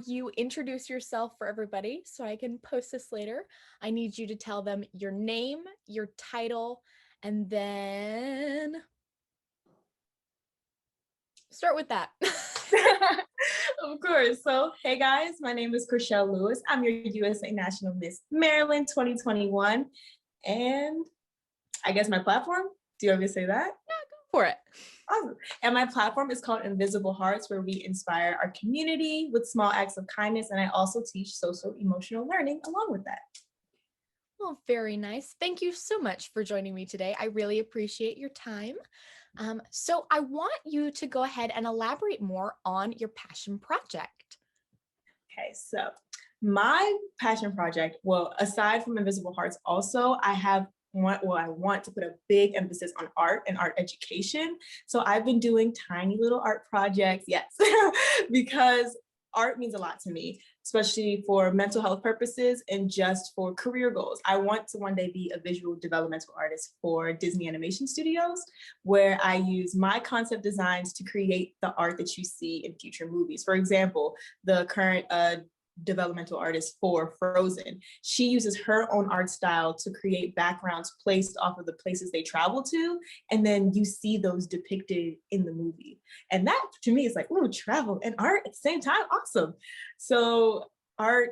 you introduce yourself for everybody so I can post this later. I need you to tell them your name, your title, and then start with that. Of course. So, hey guys, my name is Krischell Lewis. I'm your USA National Miss Maryland 2021. And I guess my platform, do you want me to say that? Yeah, go for it. Awesome. And my platform is called Invisible Hearts, where we inspire our community with small acts of kindness. And I also teach social emotional learning along with that. Well, very nice. Thank you so much for joining me today. I really appreciate your time. So I want you to go ahead and elaborate more on your passion project. Okay, so my passion project, well, aside from Invisible Hearts, also I want to put a big emphasis on art and art education. So I've been doing tiny little art projects, yes, because art means a lot to me, especially for mental health purposes and just for career goals. I want to one day be a visual developmental artist for Disney Animation Studios, where I use my concept designs to create the art that you see in future movies. For example, the current developmental artist for Frozen. She uses her own art style to create backgrounds placed off of the places they travel to, and then you see those depicted in the movie. And that to me is like, ooh, travel and art at the same time, awesome. So art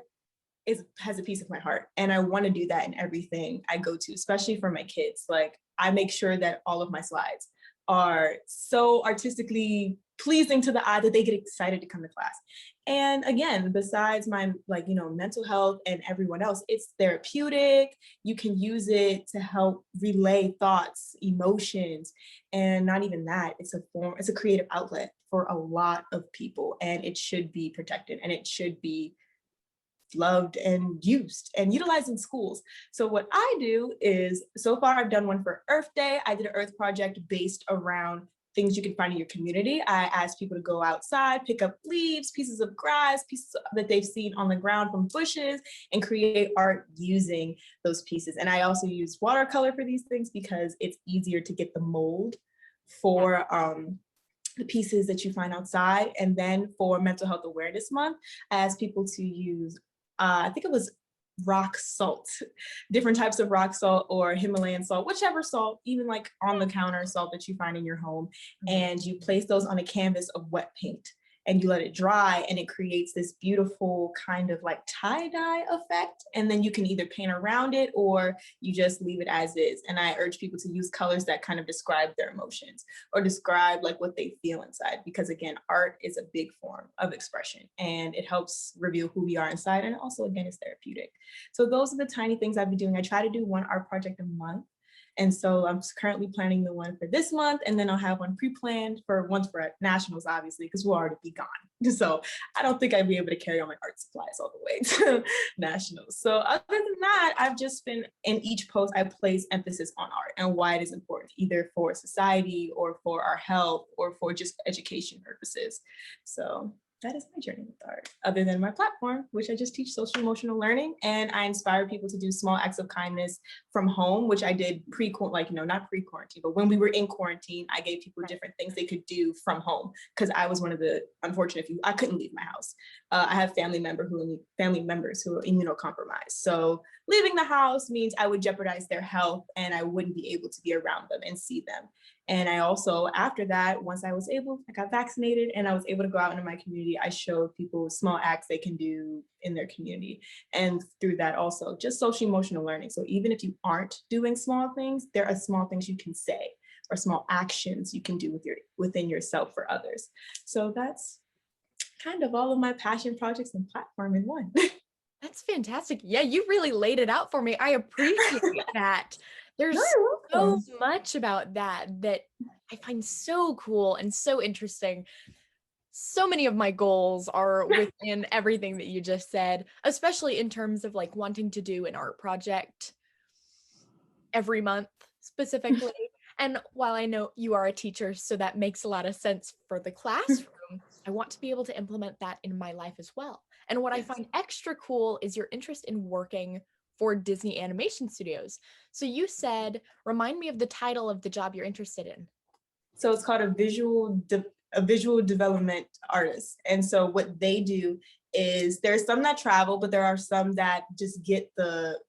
has a piece of my heart, and I want to do that in everything I go to, especially for my kids. Like, I make sure that all of my slides are so artistically pleasing to the eye that they get excited to come to class. And again, besides my mental health and everyone else, it's therapeutic. You can use it to help relay thoughts, emotions, and not even that, it's a creative outlet for a lot of people, and it should be protected, and it should be loved and used and utilized in schools. So what I do is, so far I've done one for Earth Day. I did an Earth project based around things you can find in your community. I asked people to go outside, pick up leaves, pieces of grass, pieces that they've seen on the ground from bushes, and create art using those pieces. And I also use watercolor for these things because it's easier to get the mold for the pieces that you find outside. And then for Mental Health Awareness Month, I asked people to use, I think it was rock salt, different types of rock salt or Himalayan salt, whichever salt, even like on the counter salt that you find in your home. And you place those on a canvas of wet paint, and you let it dry, and it creates this beautiful kind of like tie-dye effect. And then you can either paint around it or you just leave it as is. And I urge people to use colors that kind of describe their emotions or describe like what they feel inside, because again, art is a big form of expression, and it helps reveal who we are inside. And also, again, it's therapeutic. So those are the tiny things I've been doing. I try to do one art project a month. And so I'm currently planning the one for this month, and then I'll have one pre-planned for once for nationals, obviously, because we'll already be gone. So I don't think I'd be able to carry on my art supplies all the way to nationals. So other than that, I've just been, in each post, I place emphasis on art and why it is important, either for society or for our health or for just education purposes. So that is my journey with art, other than my platform, which I just teach social emotional learning, and I inspire people to do small acts of kindness from home, which I did not pre-quarantine, but when we were in quarantine, I gave people different things they could do from home, because I was one of the unfortunate few. I couldn't leave my house. I have family members who are immunocompromised. So leaving the house means I would jeopardize their health, and I wouldn't be able to be around them and see them. And I also, after that, once I got vaccinated and I was able to go out into my community, I showed people small acts they can do in their community. And through that also, just social emotional learning. So even if you aren't doing small things, there are small things you can say or small actions you can do within yourself for others. So that's kind of all of my passion projects and platform in one. That's fantastic. Yeah, you really laid it out for me. I appreciate that. There's so much about that I find so cool and so interesting. So many of my goals are within everything that you just said, especially in terms of like wanting to do an art project every month specifically. And while I know you are a teacher, so that makes a lot of sense for the classroom, I want to be able to implement that in my life as well. And what I find extra cool is your interest in working for Disney Animation Studios. So you said, remind me of the title of the job you're interested in. So it's called a visual development artist. And so what they do is there's some that travel, but there are some that just get the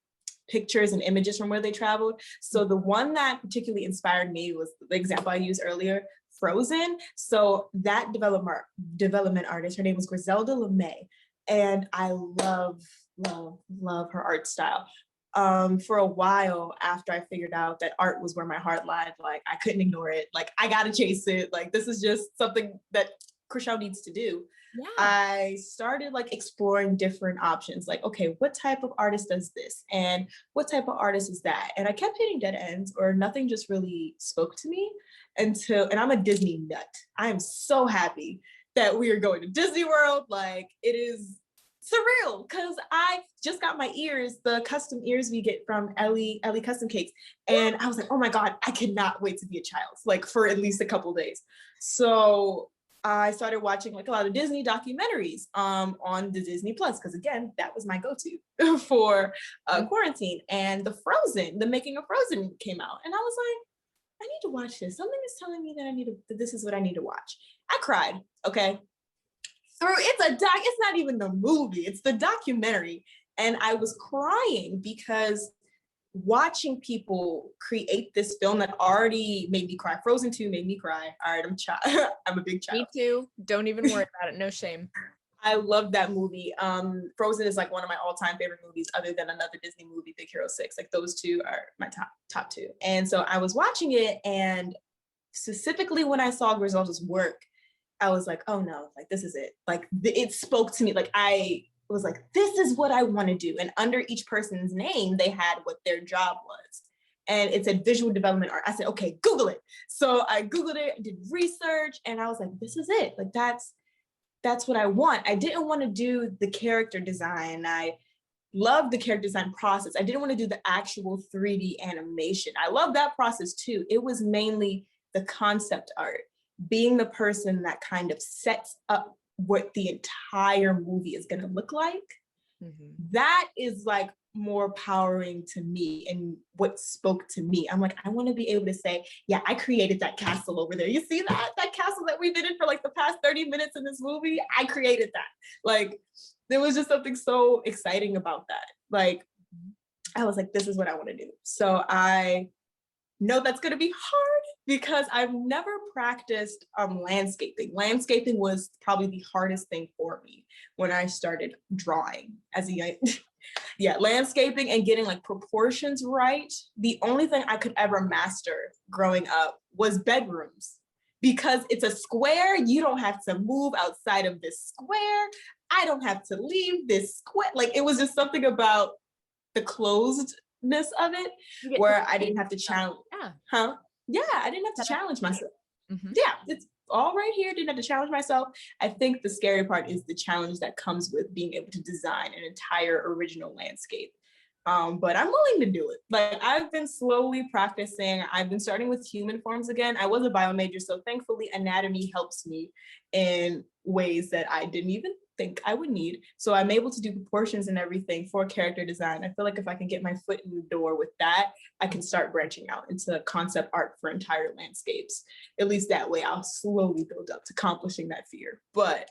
pictures and images from where they traveled. So the one that particularly inspired me was the example I used earlier, Frozen. So that development artist, her name was Griselda LeMay, and I love her art style. For a while after I figured out that art was where my heart lied, like I couldn't ignore it. Like I gotta chase it. Like this is just something that Krischell needs to do. Yeah. I started like exploring different options. Like, okay, what type of artist does this? And what type of artist is that? And I kept hitting dead ends or nothing just really spoke to me and I'm a Disney nut. I am so happy that we are going to Disney World. Like it is surreal because I just got my ears, the custom ears we get from Ellie Custom Cakes. And I was like, oh my God, I cannot wait to be a child, like for at least a couple days. So I started watching like a lot of Disney documentaries on the Disney Plus, because again, that was my go-to for quarantine. And the making of Frozen came out. And I was like, I need to watch this. Something is telling me that this is what I need to watch. I cried, okay? It's not even the movie, it's the documentary. And I was crying because watching people create this film that already made me cry. Frozen 2 made me cry. All right, I'm a big child. Me too. Don't even worry about it. No shame. I love that movie. Frozen is like one of my all-time favorite movies, other than another Disney movie, Big Hero 6. Like those two are my top two. And so I was watching it, and specifically when I saw Griselda's work, I was like, oh no, like this is it. Like it spoke to me. Like I was like, this is what I want to do. And under each person's name, they had what their job was. And it said visual development art. I said, okay, Google it. So I Googled it, did research, and I was like, this is it. Like that's what I want. I didn't want to do the character design. I love the character design process. I didn't want to do the actual 3D animation. I love that process too. It was mainly the concept art, being the person that kind of sets up what the entire movie is going to look like. Mm-hmm. That is like more empowering to me and what spoke to me. I'm like, I want to be able to say, yeah, I created that castle over there. You see that castle that we did it for like the past 30 minutes in this movie? I created that. Like, there was just something so exciting about that. Like, I was like, this is what I want to do. So I know that's going to be hard because I've never practiced landscaping. Landscaping was probably the hardest thing for me when I started drawing as a young. Yeah, landscaping and getting like proportions right. The only thing I could ever master growing up was bedrooms, because it's a square. You don't have to move outside of this square. I don't have to leave this square. Like it was just something about the closedness of it where I didn't have to challenge. Yeah, I didn't have to challenge myself. Mm-hmm. Yeah, it's all right here. Didn't have to challenge myself. I think the scary part is the challenge that comes with being able to design an entire original landscape. But I'm willing to do it. Like I've been slowly practicing. I've been starting with human forms again. I was a bio major, so thankfully anatomy helps me in ways that I didn't even think I would need. So I'm able to do proportions and everything for character design. I feel like if I can get my foot in the door with that, I can start branching out into concept art for entire landscapes. At least that way I'll slowly build up to accomplishing that fear. But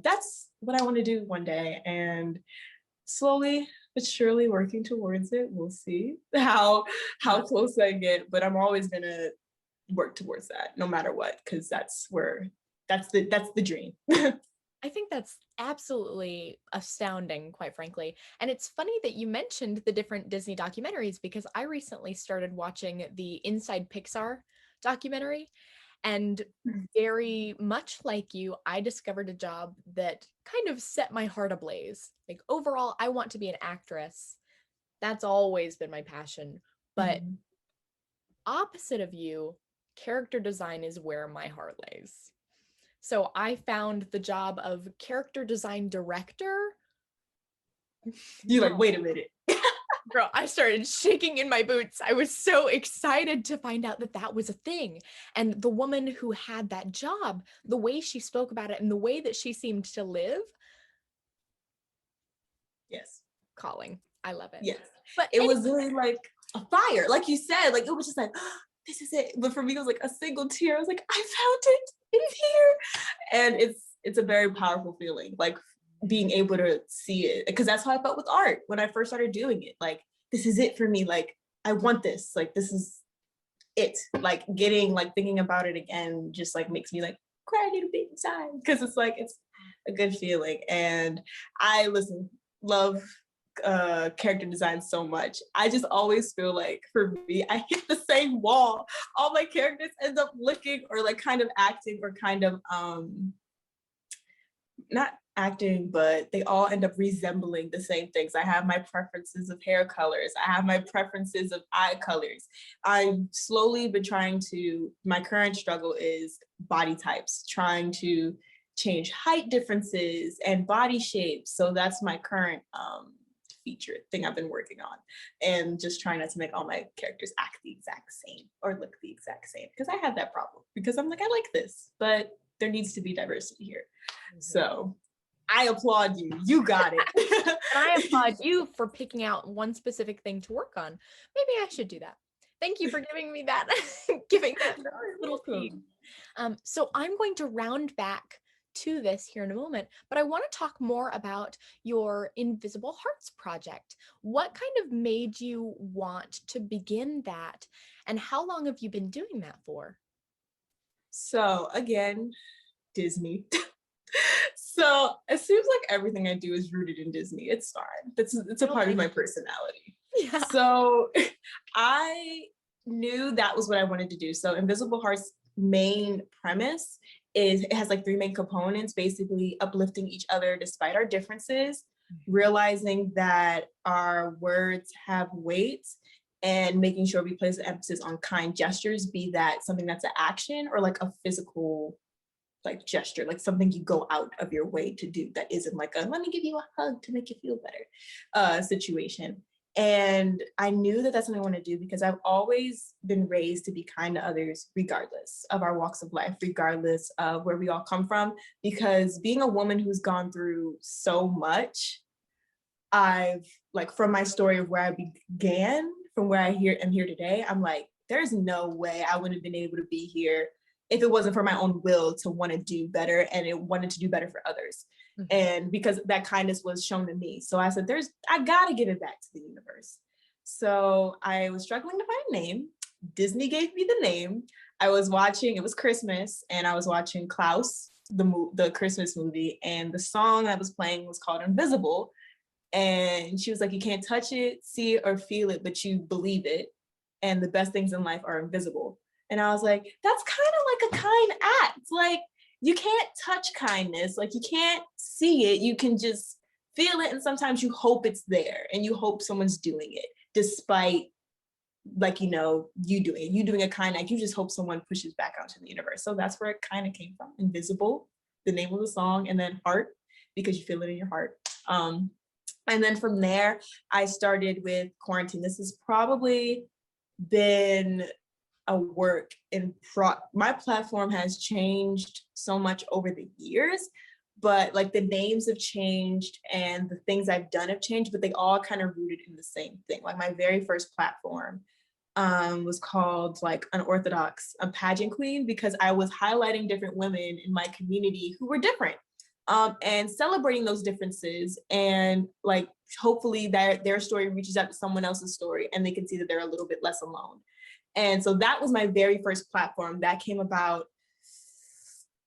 that's what I want to do one day, and slowly but surely working towards it. We'll see how close I get, but I'm always gonna work towards that no matter what, because that's the dream. I think that's absolutely astounding, quite frankly. And it's funny that you mentioned the different Disney documentaries, because I recently started watching the Inside Pixar documentary. And very much like you, I discovered a job that kind of set my heart ablaze. Like overall, I want to be an actress. That's always been my passion. But opposite of you, character design is where my heart lays. So I found the job of character design director. You're like, wait a minute. Girl, I started shaking in my boots. I was so excited to find out that that was a thing. And the woman who had that job, the way she spoke about it and the way that she seemed to live. Yes. Calling. I love it. Yes. But it was really like a fire. Like you said, like it was just like, oh, this is it. But for me, it was like a single tear. I was like, I found it. It's here. And it's a very powerful feeling. Like being able to see it, because that's how I felt with art when I first started doing it. Like, this is it for me. Like, I want this. Like, this is it. Like, getting, like, thinking about it again just like makes me like cry a little bit inside, because it's like, it's a good feeling. And I love character design so much. I just always feel like, for me, I hit the same wall. All my characters end up looking or like kind of acting or kind of not acting, but they all end up resembling the same things. I have my preferences of hair colors. I have my preferences of eye colors. I've slowly been my current struggle is body types, trying to change height differences and body shapes. So that's my current feature thing I've been working on, and just trying not to make all my characters act the exact same or look the exact same, because I have that problem, because I'm like, I like this, but there needs to be diversity here. So I applaud you. You got it. And I applaud you for picking out one specific thing to work on. Maybe I should do that. Thank you for giving me that, little seed. So I'm going to round back to this here in a moment, but I want to talk more about your Invisible Hearts project. What kind of made you want to begin that, and how long have you been doing that for? So again, Disney. So it seems like everything I do is rooted in Disney. It's fine. It's a part of my personality. Yeah. So I knew that was what I wanted to do. So Invisible Hearts' main premise is it has like 3 main components, basically uplifting each other despite our differences, realizing that our words have weight, and making sure we place the emphasis on kind gestures, be that something that's an action or like a physical like gesture, like something you go out of your way to do that isn't like a let me give you a hug to make you feel better situation. And I knew that that's something I want to do, because I've always been raised to be kind to others, regardless of our walks of life, regardless of where we all come from. Because being a woman who's gone through so much, I've like, from my story of where I began, from where am here today, I'm like, there's no way I would have been able to be here if it wasn't for my own will to want to do better, and it wanted to do better for others. Mm-hmm. And because that kindness was shown to me. So I said, I gotta give it back to the universe. So I was struggling to find a name. Disney gave me the name. I was watching, it was Christmas, and I was watching Klaus, the Christmas movie, and the song that was playing was called Invisible. And she was like, you can't touch it, see it, or feel it, but you believe it. And the best things in life are invisible. And I was like, that's kind of like a kind act. Like, you can't touch kindness. Like, you can't see it. You can just feel it. And sometimes you hope it's there, and you hope someone's doing it despite, like, you doing it. You doing a kind act. You just hope someone pushes back out to the universe. So that's where it kind of came from. Invisible, the name of the song, and then heart, because you feel it in your heart. And then from there, I started with quarantine. This has probably been a work in my platform has changed so much over the years, but like the names have changed and the things I've done have changed, but they all kind of rooted in the same thing. Like, my very first platform was called like Unorthodox, a pageant queen, because I was highlighting different women in my community who were different, and celebrating those differences, and like hopefully their story reaches out to someone else's story and they can see that they're a little bit less alone. And so that was my very first platform that came about,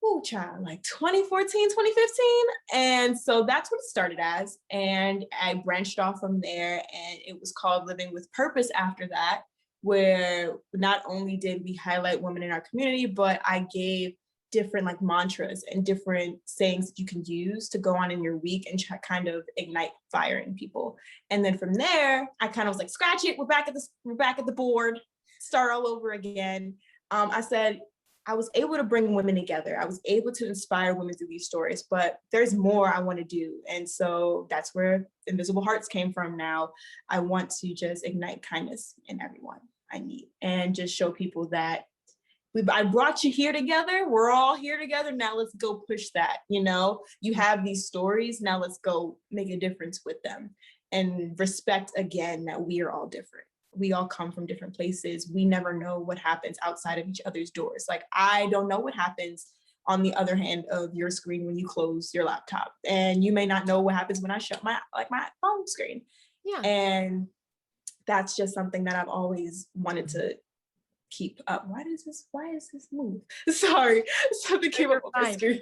like 2014, 2015. And so that's what it started as. And I branched off from there, and it was called Living with Purpose after that, where not only did we highlight women in our community, but I gave different like mantras and different sayings that you can use to go on in your week and kind of ignite fire in people. And then from there, I kind of was like, scratch it, we're back at the board, start all over again. I said, I was able to bring women together. I was able to inspire women through these stories, but there's more I want to do. And so that's where Invisible Hearts came from. Now I want to just ignite kindness in everyone I meet, and just show people that I brought you here together. We're all here together. Now let's go push that. You have these stories. Now let's go make a difference with them, and respect again that we are all different. We all come from different places. We never know what happens outside of each other's doors. Like, I don't know what happens on the other hand of your screen when you close your laptop. And you may not know what happens when I shut my phone screen. Yeah. And that's just something that I've always wanted to keep up. Why is this move? Sorry. Something came up on my screen.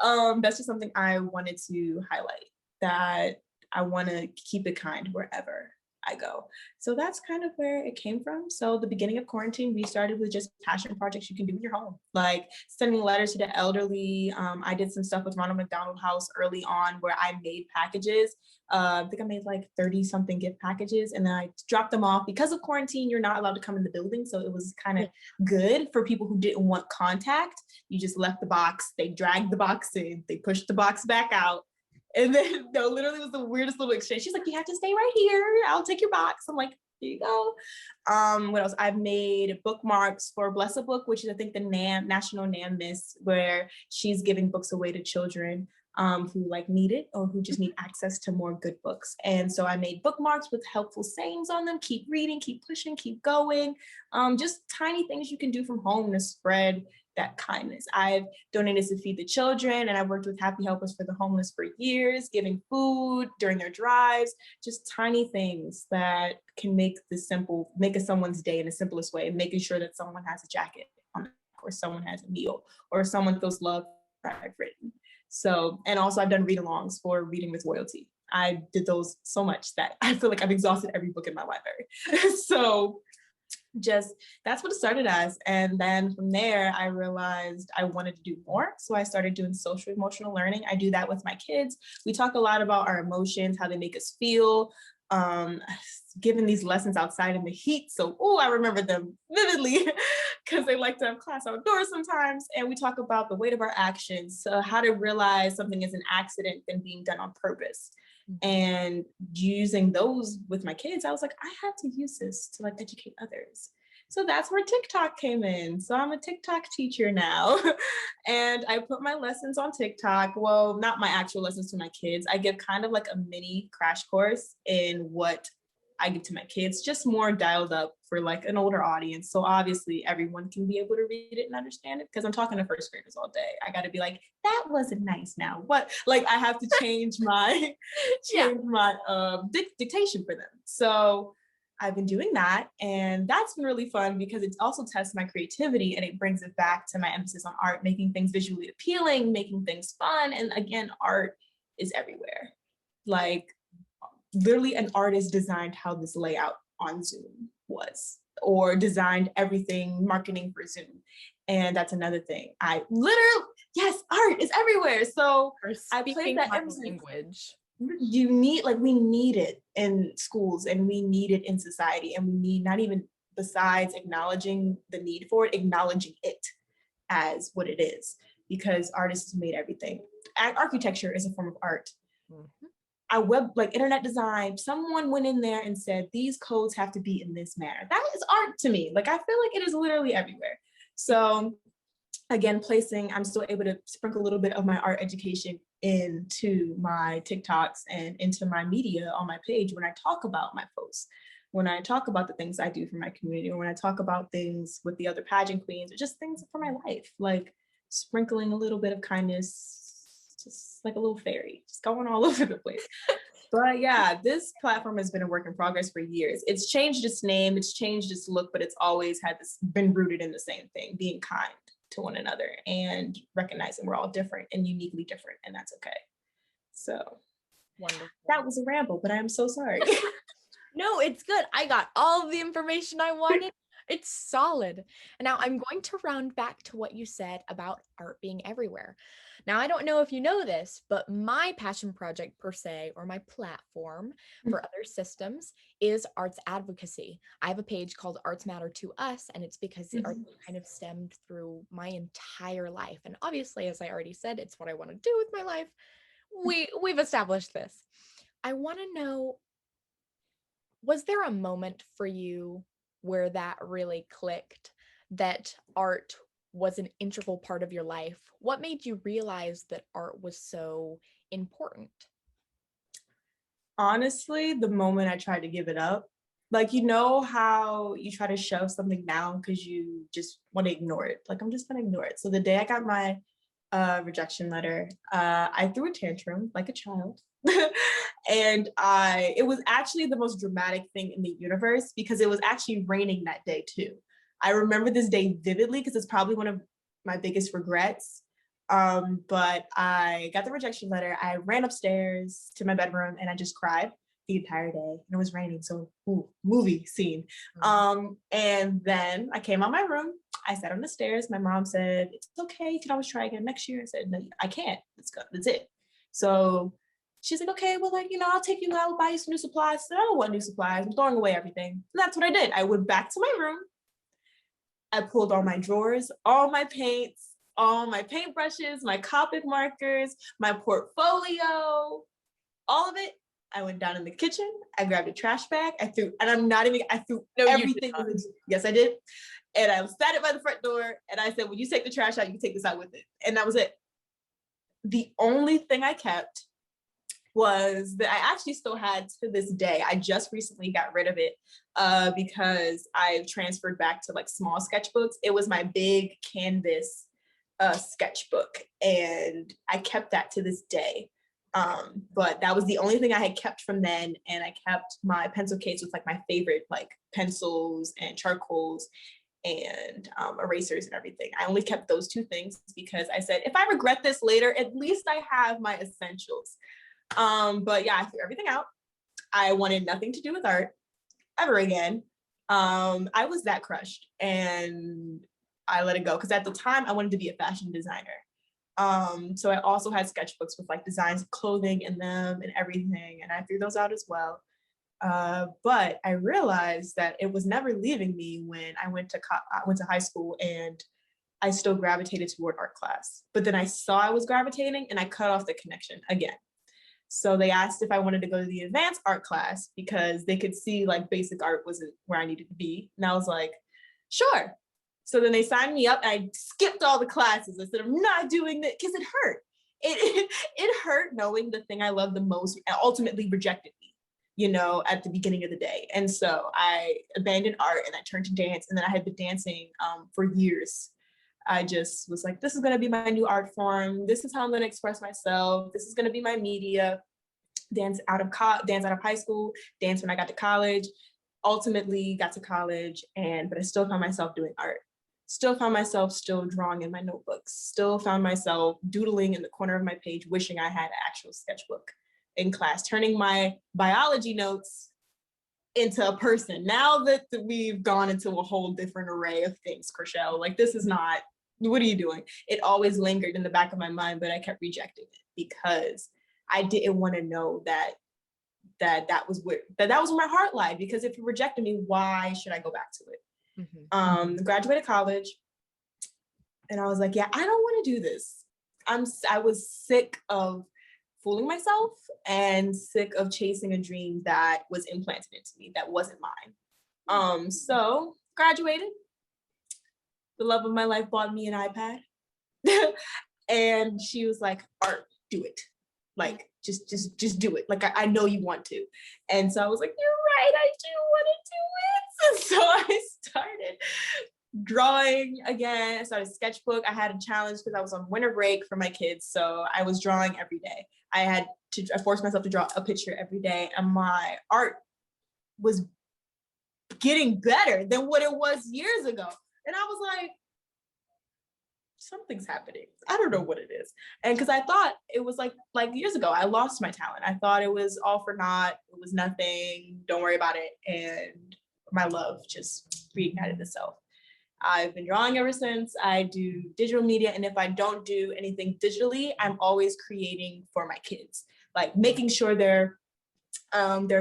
That's just something I wanted to highlight, that I want to keep it kind wherever I go. So that's kind of where it came from. So the beginning of quarantine, we started with just passion projects you can do in your home, like sending letters to the elderly. I did some stuff with Ronald McDonald House early on where I made packages. I think I made like 30 something gift packages, and then I dropped them off. Because of quarantine, you're not allowed to come in the building. So it was kind of good for people who didn't want contact. You just left the box, they dragged the box in, they pushed the box back out. And then no, literally it was the weirdest little exchange. She's like, you have to stay right here. I'll take your box. I'm like, here you go. What else? I've made bookmarks for Bless a Book, which is I think the National NAM Miss, where she's giving books away to children who like need it or who just need access to more good books. And so I made bookmarks with helpful sayings on them. Keep reading, keep pushing, keep going. Just tiny things you can do from home to spread that kindness. I've donated to Feed the Children, and I've worked with Happy Helpers for the Homeless for years, giving food during their drives, just tiny things that can make someone's day in the simplest way, and making sure that someone has a jacket on, or someone has a meal, or someone feels loved I've written. So, and also I've done read-alongs for Reading with Royalty. I did those so much that I feel like I've exhausted every book in my library. So just that's what it started as. And then from there, I realized I wanted to do more. So I started doing social emotional learning. I do that with my kids. We talk a lot about our emotions, how they make us feel, given these lessons outside in the heat. So, I remember them vividly because they like to have class outdoors sometimes. And we talk about the weight of our actions, how to realize something is an accident than being done on purpose. And using those with my kids, I was like, I have to use this to like educate others. So that's where TikTok came in. So I'm a TikTok teacher now. And I put my lessons on TikTok. Well, not my actual lessons to my kids. I give kind of like a mini crash course in what I give to my kids, just more dialed up for like an older audience. So obviously everyone can be able to read it and understand it, because I'm talking to first graders all day. I got to be like, that wasn't nice now. What? Like I have to change my dictation for them. So I've been doing that, and that's been really fun because it also tests my creativity and it brings it back to my emphasis on art, making things visually appealing, making things fun. And again, art is everywhere. Like literally an artist designed how this layout on Zoom was, or designed everything marketing for Zoom. And that's another thing. Yes, art is everywhere. So I played that language. We need it in schools, and we need it in society, and we need, not even besides acknowledging the need for it, acknowledging it as what it is, because artists made everything. Architecture is a form of art. Internet design, someone went in there and said, these codes have to be in this manner. That is art to me. Like, I feel like it is literally everywhere. So again, I'm still able to sprinkle a little bit of my art education into my TikToks and into my media on my page when I talk about my posts, when I talk about the things I do for my community, or when I talk about things with the other pageant queens, or just things for my life, like sprinkling a little bit of kindness, just like a little fairy, just going all over the place. But yeah, this platform has been a work in progress for years. It's changed its name, it's changed its look, but it's always been rooted in the same thing, being kind to one another and recognizing we're all different and uniquely different, and that's okay. So wonderful. That was a ramble, but I'm so sorry. No, it's good. I got all the information I wanted. It's solid. And now I'm going to round back to what you said about art being everywhere. Now, I don't know if you know this, but my passion project per se, or my platform for other systems, is arts advocacy. I have a page called Arts Matter to Us, and it's because the arts kind of stemmed through my entire life. And obviously, as I already said, it's what I want to do with my life. We've established this. I want to know, was there a moment for you where that really clicked, that art was an integral part of your life? What made you realize that art was so important? Honestly, the moment I tried to give it up. Like, you know how you try to shove something down because you just want to ignore it. Like, I'm just going to ignore it. So the day I got my rejection letter. I threw a tantrum like a child. And it was actually the most dramatic thing in the universe because it was actually raining that day too. I remember this day vividly because it's probably one of my biggest regrets. But I got the rejection letter. I ran upstairs to my bedroom and I just cried the entire day. And it was raining, so movie scene. And then I came out my room. I sat on the stairs. My mom said, "It's okay. You can always try again next year." I said, "No, I can't. Let's go. That's it." So she's like, "Okay, well, like, I'll take you out, buy you some new supplies." I said, "I don't want new supplies. I'm throwing away everything." And that's what I did. I went back to my room. I pulled all my drawers, all my paints, all my paintbrushes, my Copic markers, my portfolio, all of it. I went down in the kitchen. I grabbed a trash bag. I threw everything in the, yes, I did. And I sat it by the front door and I said, "When you take the trash out, you can take this out with it." And that was it. The only thing I kept was that I actually still had to this day. I just recently got rid of it because I transferred back to like small sketchbooks. It was my big canvas sketchbook and I kept that to this day. But that was the only thing I had kept from then. And I kept my pencil case with like my favorite like pencils and charcoals and erasers and everything. I only kept those two things because I said, if I regret this later, at least I have my essentials. But yeah, I threw everything out. I wanted nothing to do with art ever again. I was that crushed and I let it go because at the time I wanted to be a fashion designer. So I also had sketchbooks with like designs of clothing in them and everything, and I threw those out as well. But I realized that it was never leaving me when I went to high school and I still gravitated toward art class. But then I saw I was gravitating and I cut off the connection again. So they asked if I wanted to go to the advanced art class because they could see like basic art wasn't where I needed to be. And I was like, sure. So then they signed me up and I skipped all the classes. I said, I'm not doing that because it hurt. It hurt knowing the thing I love the most ultimately rejected me, at the beginning of the day. And so I abandoned art and I turned to dance. And then I had been dancing for years. I just was like, this is going to be my new art form. This is how I'm going to express myself. This is going to be my media. Dance out of high school, dance when I got to college, ultimately got to college, but I still found myself doing art. Still found myself still drawing in my notebooks. Still found myself doodling in the corner of my page, wishing I had an actual sketchbook in class, turning my biology notes into a person. Now that we've gone into a whole different array of things, Krischell, like this is not, what are you doing? It always lingered in the back of my mind, but I kept rejecting it because I didn't want to know that was where my heart lied, because if you rejected me, why should I go back to it? Graduated college and I was like, yeah, I don't want to do this. I was sick of fooling myself and sick of chasing a dream that was implanted into me that wasn't mine. So graduated. The love of my life bought me an iPad. And she was like, art, do it. Like, just do it. Like, I know you want to. And so I was like, you're right, I do want to do it. And so I started drawing again. I started sketchbook. I had a challenge because I was on winter break for my kids. So I was drawing every day. I forced myself to draw a picture every day. And my art was getting better than what it was years ago. And I was like, something's happening. I don't know what it is. And because I thought it was like years ago, I lost my talent. I thought it was all for naught. It was nothing. Don't worry about it. And my love just reignited itself. I've been drawing ever since. I do digital media. And if I don't do anything digitally, I'm always creating for my kids, like making sure their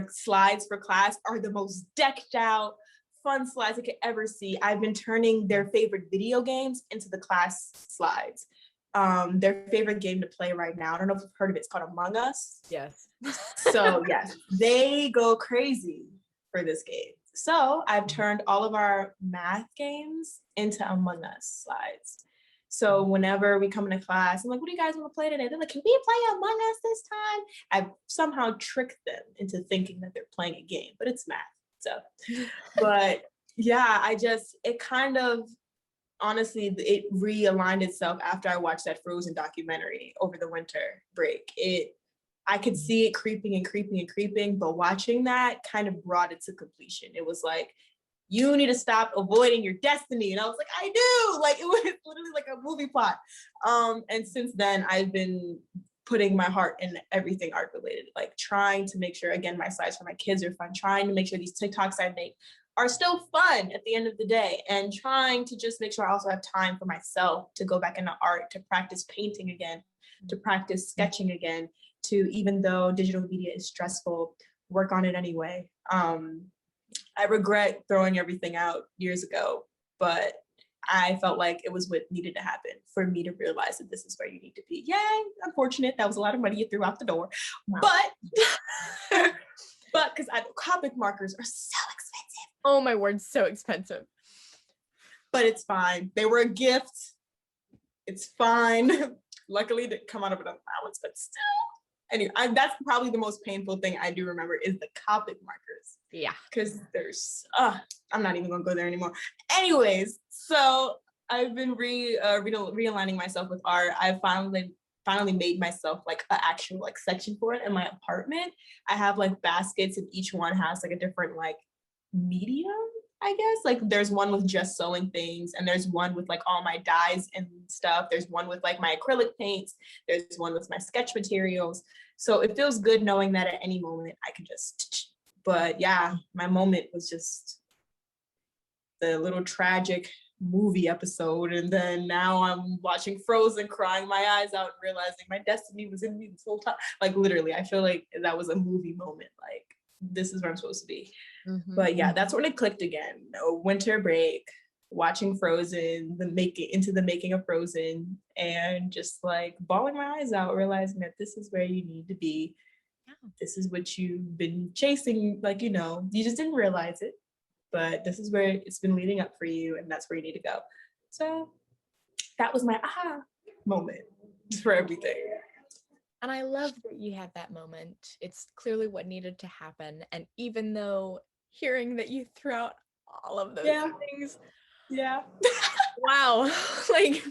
slides for class are the most decked out, fun slides I could ever see. I've been turning their favorite video games into the class slides. Their favorite game to play right now, I don't know if you've heard of it, it's called Among Us. Yes. So yes, they go crazy for this game. So I've turned all of our math games into Among Us slides. So whenever we come into class, I'm like, what do you guys want to play today? They're like, can we play Among Us this time? I've somehow tricked them into thinking that they're playing a game, but it's math. So, but yeah, it kind of honestly, it realigned itself after I watched that Frozen documentary over the winter break. I could see it creeping and creeping and creeping, but watching that kind of brought it to completion. It was like, you need to stop avoiding your destiny. And I was like, I do. Like, it was literally like a movie plot. And since then, I've been putting my heart in everything art related, like trying to make sure, again, my slides for my kids are fun, trying to make sure these TikToks I make are still fun at the end of the day, and trying to just make sure I also have time for myself to go back into art, to practice painting again, to practice sketching again, to, even though digital media is stressful, work on it anyway. I regret throwing everything out years ago, but I felt like it was what needed to happen for me to realize that this is where you need to be. Yay, unfortunate. That was a lot of money you threw out the door. Wow. But because copic markers are so expensive. Oh my word, so expensive. But it's fine. They were a gift. It's fine. Luckily, it didn't come out of an allowance, but still. Anyway, that's probably the most painful thing I do remember is the Copic markers. Yeah. Because there's, I'm not even gonna go there anymore. Anyways, so I've been realigning myself with art. I finally made myself like an actual like section for it in my apartment. I have like baskets and each one has like a different like medium, I guess. Like there's one with just sewing things, and there's one with like all my dyes and stuff. There's one with like my acrylic paints. There's one with my sketch materials. So it feels good knowing that at any moment I can just, but yeah, my moment was just the little tragic movie episode. And then now I'm watching Frozen, crying my eyes out and realizing my destiny was in me this whole time. Like literally, I feel like that was a movie moment. Like, this is where I'm supposed to be. Mm-hmm. But yeah, that's when it clicked again. A winter break, watching Frozen, into the making of Frozen, and just like bawling my eyes out, realizing that this is where you need to be. Yeah. This is what you've been chasing, like, you just didn't realize it, but this is where it's been leading up for you, and that's where you need to go. So that was my aha moment for everything. And I love that you had that moment. It's clearly what needed to happen. And even though hearing that you threw out all of those things. Yeah. Wow. Like,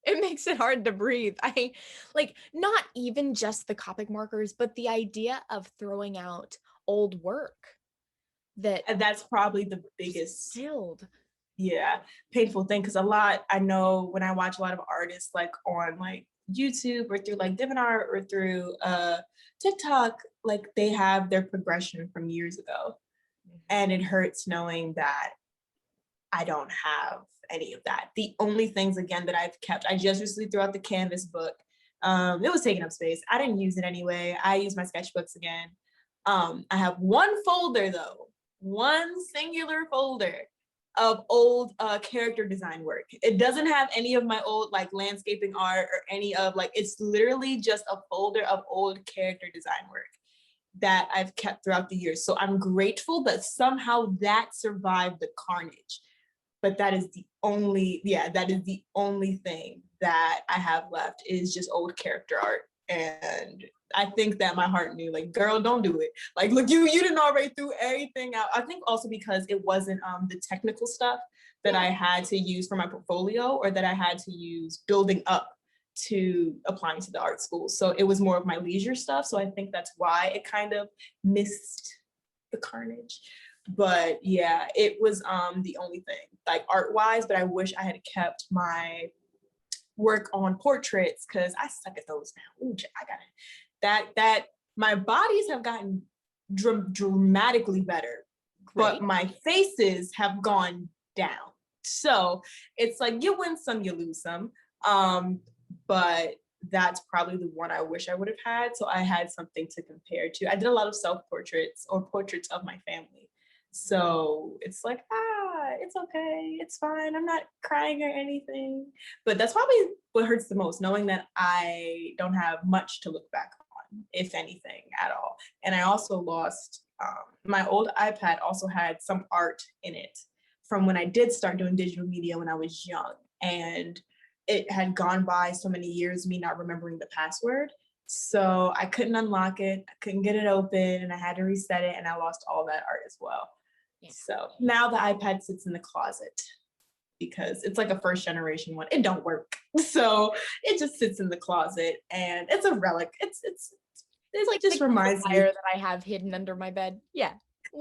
it makes it hard to breathe. I like not even just the Copic markers, but the idea of throwing out old work. And that's probably the biggest killed. Yeah, painful thing, because I know when I watch a lot of artists like on like YouTube or through like DeviantArt or through TikTok, like they have their progression from years ago. Mm-hmm. And it hurts knowing that I don't have any of that. The only things, again, that I've kept, I just recently threw out the Canvas book. It was taking up space. I didn't use it anyway. I use my sketchbooks again. I have one folder though, one singular folder of old character design work. It doesn't have any of my old like landscaping art or any of like, it's literally just a folder of old character design work that I've kept throughout the years. So I'm grateful that somehow that survived the carnage. But that is the only thing that I have left is just old character art. And I think that my heart knew, like, girl, don't do it. Like, look, you didn't already threw everything out. I think also because it wasn't the technical stuff that I had to use for my portfolio or that I had to use building up to applying to the art school. So it was more of my leisure stuff. So I think that's why it kind of missed the carnage. But yeah, it was the only thing, like art-wise, but I wish I had kept my work on portraits because I suck at those now. Ooh, I got it. That my bodies have gotten dramatically better. Great. But my faces have gone down. So it's like you win some, you lose some. But that's probably the one I wish I would have had. So I had something to compare to. I did a lot of self-portraits or portraits of my family. So it's like, it's okay, it's fine, I'm not crying or anything. But that's probably what hurts the most, knowing that I don't have much to look back on, if anything at all. And I also lost, my old iPad also had some art in it from when I did start doing digital media when I was young. And it had gone by so many years, me not remembering the password. So I couldn't unlock it, I couldn't get it open, and I had to reset it, and I lost all that art as well. So now the iPad sits in the closet because it's like a first generation one. It don't work. So it just sits in the closet and it's a relic. It like just the reminds me. fire that I have hidden under my bed. Yeah.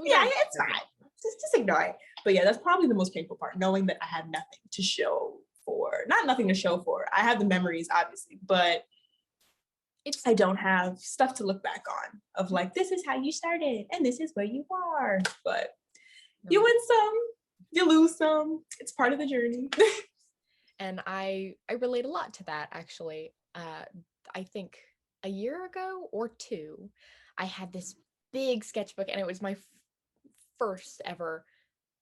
Yeah, it's fine. Just ignore it. But yeah, that's probably the most painful part, knowing that I have nothing to show for. Not nothing to show for. I have the memories, obviously, but I don't have stuff to look back on of like, this is how you started and this is where you are. But you win some, you lose some. It's part of the journey. And I relate a lot to that, actually. I think a year ago or two, I had this big sketchbook, and it was my first ever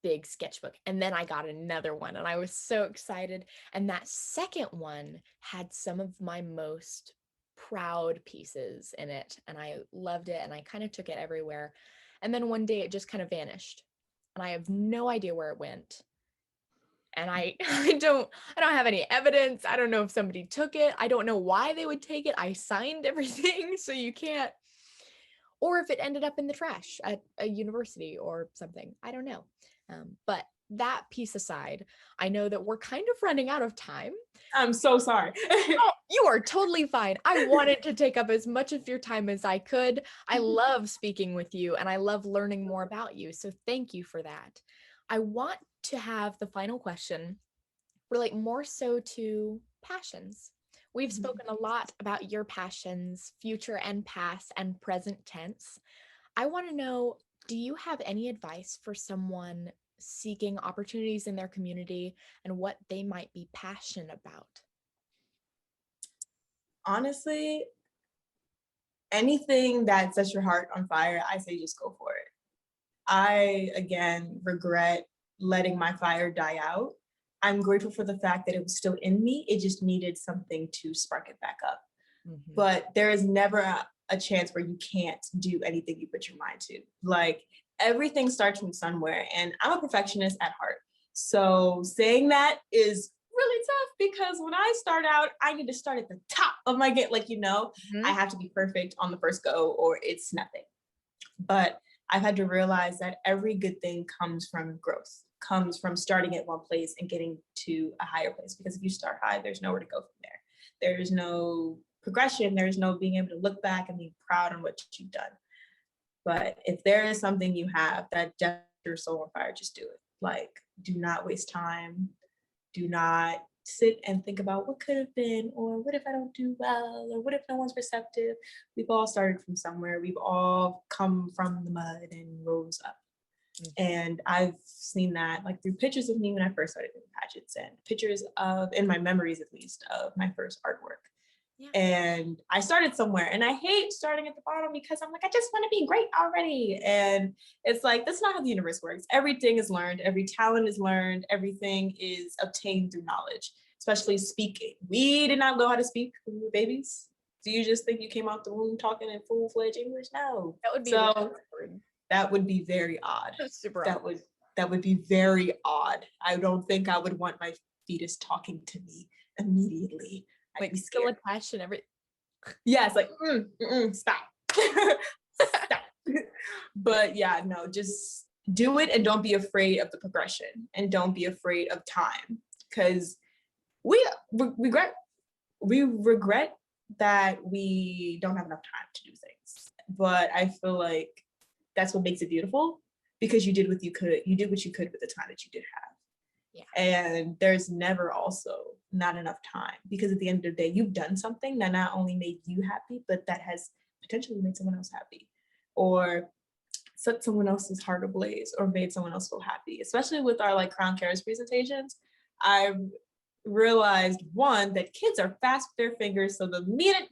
big sketchbook. And then I got another one, and I was so excited. And that second one had some of my most proud pieces in it, and I loved it, and I kind of took it everywhere. And then one day it just kind of vanished, and I have no idea where it went. And I don't have any evidence. I don't know if somebody took it. I don't know why they would take it. I signed everything, so you can't. Or if it ended up in the trash at a university or something. I don't know. But that piece aside, I know that we're kind of running out of time. I'm so sorry. Oh, you are totally fine. I wanted to take up as much of your time as I could. I love speaking with you, and I love learning more about you. So thank you for that. I want to have the final question relate more so to passions. We've spoken a lot about your passions, future and past and present tense. I want to know, do you have any advice for someone seeking opportunities in their community and what they might be passionate about? Honestly, anything that sets your heart on fire, I say just go for it. I, again, regret letting my fire die out. I'm grateful for the fact that it was still in me. It just needed something to spark it back up. Mm-hmm. But there is never a chance where you can't do anything you put your mind to. Like, everything starts from somewhere, and I'm a perfectionist at heart. So saying that is really tough because when I start out, I need to start at the top of my game. Like, I have to be perfect on the first go or it's nothing. But I've had to realize that every good thing comes from growth, comes from starting at one place and getting to a higher place. Because if you start high, there's nowhere to go from there. There's no progression. There's no being able to look back and be proud on what you've done. But if there is something you have that sets your soul on fire, just do it. Like, do not waste time. Do not sit and think about what could have been, or what if I don't do well, or what if no one's receptive. We've all started from somewhere. We've all come from the mud and rose up. Mm-hmm. And I've seen that like through pictures of me when I first started doing pageants, and pictures of, in my memories at least, of my first artwork. Yeah. And I started somewhere, and I hate starting at the bottom because I'm like, I just want to be great already. And it's like, that's not how the universe works. Everything is learned. Every talent is learned. Everything is obtained through knowledge, especially speaking. We did not know how to speak when we were babies. Do you just think you came out the womb talking in full-fledged English? No. That would be that would be very odd. That's super odd. That would be very odd. I don't think I would want my fetus talking to me immediately. Like still attached and everything. Yes, like stop. Stop. But yeah, no, just do it and don't be afraid of the progression and don't be afraid of time, because we regret that we don't have enough time to do things. But I feel like that's what makes it beautiful, because you did what you could. You did what you could with the time that you did have. Yeah. And there's never also not enough time, because at the end of the day, you've done something that not only made you happy, but that has potentially made someone else happy, or set someone else's heart ablaze, or made someone else feel happy. Especially with our like Crown Cares presentations, I've realized, one, that kids are fast with their fingers. So the minute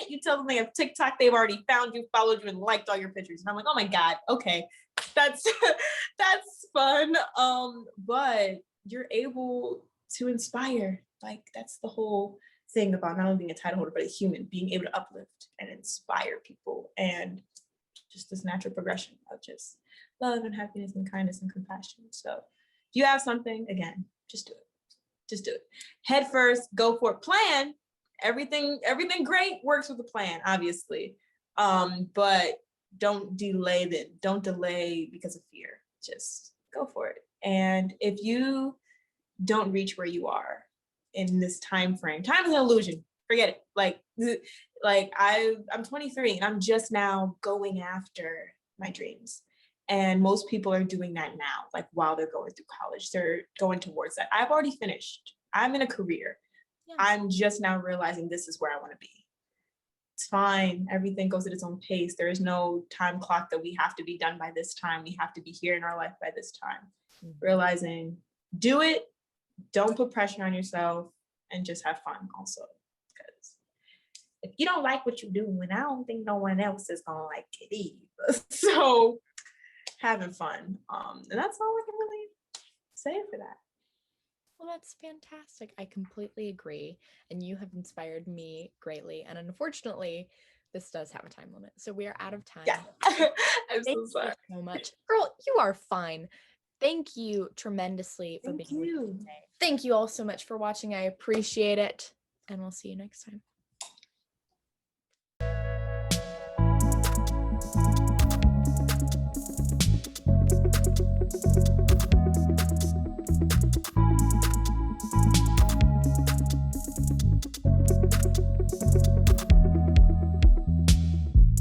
you tell them they have TikTok, they've already found you, followed you, and liked all your pictures. And I'm like, oh my God, okay, that's fun. But you're able to inspire. Like, that's the whole thing about not only being a title holder, but a human, being able to uplift and inspire people, and just this natural progression of just love and happiness and kindness and compassion. So if you have something, again, just do it. Just do it. Head first, go for it. Plan. Everything great works with a plan, obviously. But don't delay Don't delay because of fear. Just go for it. And if you don't reach where you are in this time frame. Time is an illusion. Forget it. Like I'm 23 and I'm just now going after my dreams. And most people are doing that now, like while they're going through college, they're going towards that. I've already finished. I'm in a career. Yeah. I'm just now realizing this is where I want to be. It's fine. Everything goes at its own pace. There is no time clock that we have to be done by this time. We have to be here in our life by this time. Mm-hmm. Realizing, do it. Don't put pressure on yourself and just have fun also. Because if you don't like what you're doing, I don't think no one else is going to like it either. So having fun. And that's all I can really say for that. Well, that's fantastic. I completely agree. And you have inspired me greatly. And unfortunately, this does have a time limit. So we are out of time. Yeah. I'm so sorry. You so much. Girl, you are fine. Thank you tremendously for being with me today. Thank you all so much for watching. I appreciate it. And we'll see you next time.